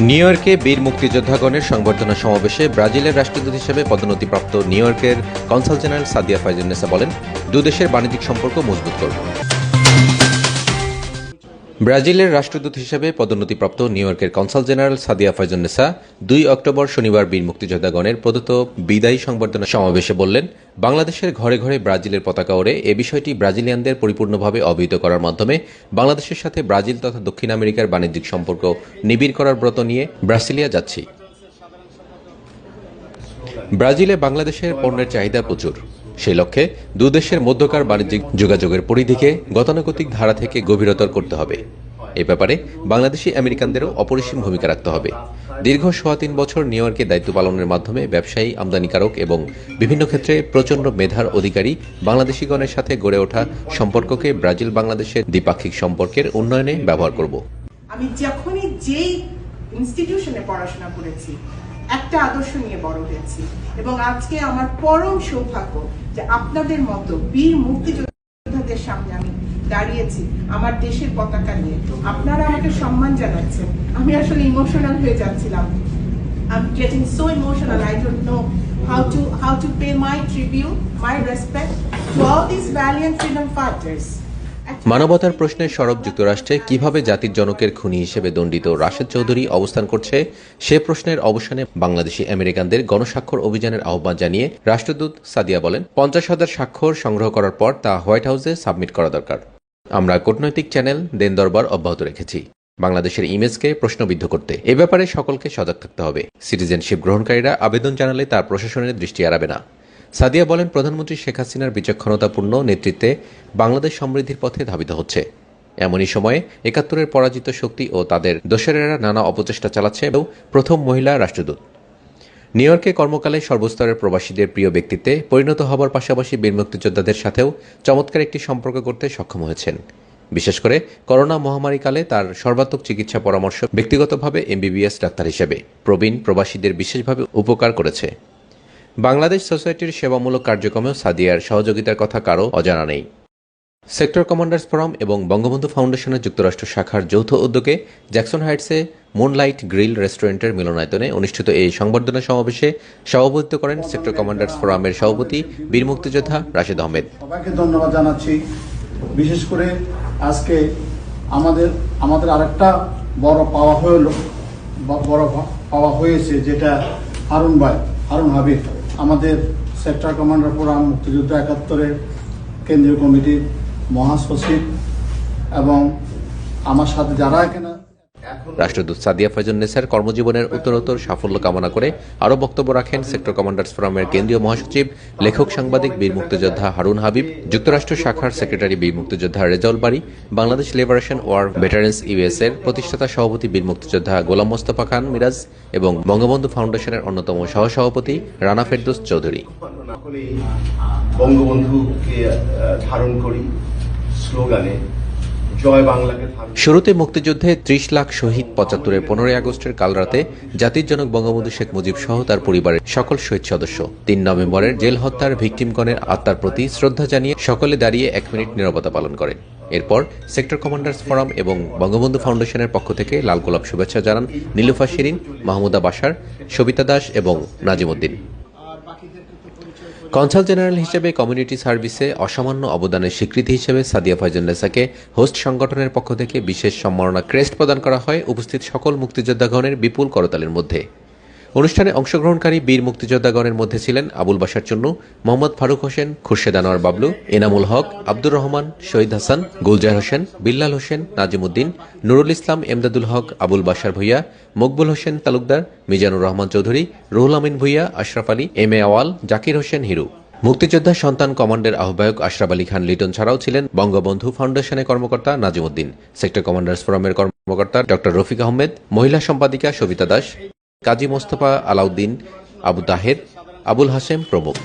New ইয়র্কে বীর মুক্তিযোদ্ধাগণের সংবর্ধনা সমাবেশে ব্রাজিলের রাষ্ট্রদূত হিসেবে পদোন্নতিপ্রাপ্ত নিউ ইয়র্কের কনসাল জেনারেল সাদিয়া ফাইজুন্নেসা বলেন, দুদেশের বাণিজ্যিক সম্পর্ক মজবুত করব। ব্রাজিলের রাষ্ট্রদূত হিসেবে পদোন্নতিপ্রাপ্ত নিউ ইয়র্কের কনসাল জেনারেল সাদিয়া ফাইজুন্নেসা ২ অক্টোবর শনিবার বীর মুক্তিযোদ্ধাগণের প্রদত্ত বিদায়ী সংবর্ধনা সমাবেশে বললেন, বাংলাদেশের ঘরে ঘরে ব্রাজিলের পতাকা ওড়ে এ বিষয়টি ব্রাজিলিয়ানদের পরিপূর্ণভাবে অবহিত করার মাধ্যমে বাংলাদেশের সাথে ব্রাজিল তথা দক্ষিণ আমেরিকার বাণিজ্যিক সম্পর্ক নিবিড় করার ব্রত নিয়ে ব্রাসিলিয়া যাচ্ছি। ব্রাজিলে বাংলাদেশের পণ্যের চাহিদা প্রচুর। সেই লক্ষ্যে দুদেশের মধ্যকার বাণিজ্যিক যোগাযোগের পরিধিকে গতানুগতিক ধারা থেকে গভীরতর করতে হবে। এ ব্যাপারে বাংলাদেশি আমেরিকানদেরও অপরিসীম ভূমিকা রাখতে হবে। দীর্ঘ ৩.৫ বছর নিউ ইয়র্কে দায়িত্ব পালনের মাধ্যমে ব্যবসায়ী, আমদানিকারক এবং বিভিন্ন ক্ষেত্রে প্রচণ্ড মেধার অধিকারী বাংলাদেশিগণের সাথে গড়ে ওঠা সম্পর্ককে ব্রাজিল বাংলাদেশের দ্বিপাক্ষিক সম্পর্কের উন্নয়নে ব্যবহার করব। আমি যখনই যেই ইনস্টিটিউশনে পড়াশোনা করেছি একটা আদর্শ নিয়ে বড় হয়েছি এবং আজকে আমার পরম সৌভাগ্য যে আপনাদের মতো বীর মুক্তিযোদ্ধাদের সামনে আমি দাঁড়িয়েছি আমার দেশের পতাকা নিয়ে। আপনারা আমাকে সম্মান জানাচ্ছেন, আমি আসলে ইমোশনাল হয়ে যাচ্ছিলাম। I'm getting so emotional. I don't know how to pay my tribute, my respect to all these valiant freedom fighters. মানবতার প্রশ্নে সরব যুক্তরাষ্ট্রে কিভাবে জাতির জনকের খুনি হিসেবে দণ্ডিত রাশেদ চৌধুরী অবস্থান করছে, সে প্রশ্নের অবসানে বাংলাদেশি আমেরিকানদের গণস্বাক্ষর অভিযানের আহ্বান জানিয়ে রাষ্ট্রদূত সাদিয়া বলেন, ৫০,০০০ স্বাক্ষর সংগ্রহ করার পর তা হোয়াইট হাউসে সাবমিট করা দরকার। আমরা কূটনৈতিক চ্যানেল দেন দরবার অব্যাহত রেখেছি বাংলাদেশের ইমেজকে প্রশ্নবিদ্ধ করতে। এ ব্যাপারে সকলকে সজাগ থাকতে হবে। সিটিজেনশিপ গ্রহণকারীরা আবেদন জানালে তার প্রশাসনের দৃষ্টি এড়াবে না। সাদিয়া বলেন, প্রধানমন্ত্রী শেখ হাসিনার বিচক্ষণতাপূর্ণ নেতৃত্বে বাংলাদেশ সমৃদ্ধির পথে ধাবিত হচ্ছে। এমনই সময়ে ৭১-এর পরাজিত শক্তি ও তাদের দোসরেরা নানা অপচেষ্টা চালাচ্ছে এবং প্রথম মহিলা রাষ্ট্রদূত। নিউ ইয়র্কে কর্মকালে সর্বস্তরের প্রবাসীদের প্রিয় ব্যক্তিত্বে পরিণত হবার পাশাপাশি বীর মুক্তিযোদ্ধাদের সাথেও চমৎকার একটি সম্পর্ক করতে সক্ষম হয়েছেন। বিশেষ করে করোনা মহামারীকালে তার সর্বাত্মক চিকিৎসা পরামর্শ ব্যক্তিগতভাবে MBBS ডাক্তার হিসেবে প্রবীণ প্রবাসীদের বিশেষভাবে উপকার করেছে। বাংলাদেশ সোসাইটির সেবামূলক কার্যক্রমেও সাদিয়ার সহযোগিতার কথা কারও অজানা নেই। সেক্টর কমান্ডার্স ফোরাম এবং বঙ্গবন্ধু ফাউন্ডেশনের যুক্তরাষ্ট্র শাখার যৌথ উদ্যোগে জ্যাকসন হাইটসে মুনলাইট গ্রিল রেস্টুরেন্টের মিলনায়তনে অনুষ্ঠিত এই সংবর্ধনা সমাবেশে সভাপতিত্ব করেন সেক্টর কমান্ডার্স ফোরামের সভাপতি বীর মুক্তিযোদ্ধা রাশেদ আহমেদ। সবাইকে ধন্যবাদ জানাচ্ছি। বিশেষ করে আজকে আমাদের আরেকটা বড় পাওয়া হয়েছে, যেটা হারুন হাবিব আমাদের সেক্টর কমান্ডার ফোরাম মুক্তিযুদ্ধ ৭১-এর কেন্দ্রীয় কমিটির মহাসচিব এবং আমার সাথে যারা এখানে। রাষ্ট্রদূত সাদিয়া ফাইজুন্নেসার কর্মজীবনের উত্তরোত্তর সাফল্য কামনা করে আরও বক্তব্য রাখেন সেক্টর কমান্ডার্স ফোরামের কেন্দ্রীয় মহাসচিব, লেখক সাংবাদিক বীর মুক্তিযোদ্ধা হারুন হাবিব, যুক্তরাষ্ট্র শাখার সেক্রেটারি বীর মুক্তিযোদ্ধা Rezaul Bari, Bangladesh liberation war veterans US এর প্রতিষ্ঠাতা সভাপতি বীর মুক্তিযোদ্ধা গোলাম মোস্তফা খান মিরাজ এবং বঙ্গবন্ধু ফাউন্ডেশনের অন্যতম সহসভাপতি রানা ফেরদৌস চৌধুরী। বঙ্গবন্ধুকে ধারণ করি স্লোগানে শুরুতে মুক্তিযুদ্ধে ৩০ লাখ শহীদ, ৭৫-এর ১৫ই আগস্টের কালরাতে জাতির জনক বঙ্গবন্ধু শেখ মুজিব সহ তার পরিবারের সকল শহীদ সদস্য ৩ নভেম্বরের জেল হত্যার ভিকটিমগণের আত্মার প্রতি শ্রদ্ধা জানিয়ে সকলে দাঁড়িয়ে ১ মিনিট নীরবতা পালন করেন। এরপর সেক্টর কমান্ডার্স ফোরাম এবং বঙ্গবন্ধু ফাউন্ডেশনের পক্ষ থেকে লাল গোলাপ শুভেচ্ছা জানান নীলুফা শিরিন, মাহমুদা বাশার, সবিতা দাস এবং নাজিম উদ্দিন। কনসাল জেনারেল হিসেবে কমিউনিটি সার্ভিসে অসামান্য অবদানের স্বীকৃতি হিসেবে সাদিয়া ফাইজুন্নেসাকে হোস্ট সংগঠনের পক্ষ থেকে বিশেষ সম্মাননা ক্রেস্ট প্রদান করা হয় উপস্থিত সকল মুক্তিযোদ্ধাগণের বিপুল করতালির মধ্যে। অনুষ্ঠানে অংশগ্রহণকারী বীর মুক্তিযোদ্ধাগণের মধ্যে ছিলেন আবুল বাশার চুন্নু, মোহাম্মদ ফারুক হোসেন, খুরশেদ আনোয়ার বাবলু, এনামুল হক, আব্দুর রহমান, শহীদ হাসান, গুলজার হোসেন, বিল্লাল হোসেন, নাজিম উদ্দিন, নুরুল ইসলাম, এমদাদুল হক, আবুল বাশার ভূঁইয়া, মকবুল হোসেন তালুকদার, মিজানুর রহমান চৌধুরী, রুহুল আমিন ভূঁইয়া, আশরাফ আলী, MA আওয়াল, জাকির হোসেন হিরু। মুক্তিযোদ্ধা সন্তান কমান্ডের আহ্বায়ক আশরাফ আলী খান লিটন ছাড়াও ছিলেন বঙ্গবন্ধু ফাউন্ডেশনের কর্মকর্তা নাজিম উদ্দিন, সেক্টর কমান্ডার্স ফোরামের কর্মকর্তা ডক্টর রফিক আহমেদ, মহিলা সম্পাদিকা সবিতা দাস, কাজী মোস্তফা আলাউদ্দিন, আবু তাহের, আবুল হাশেম প্রমুখ।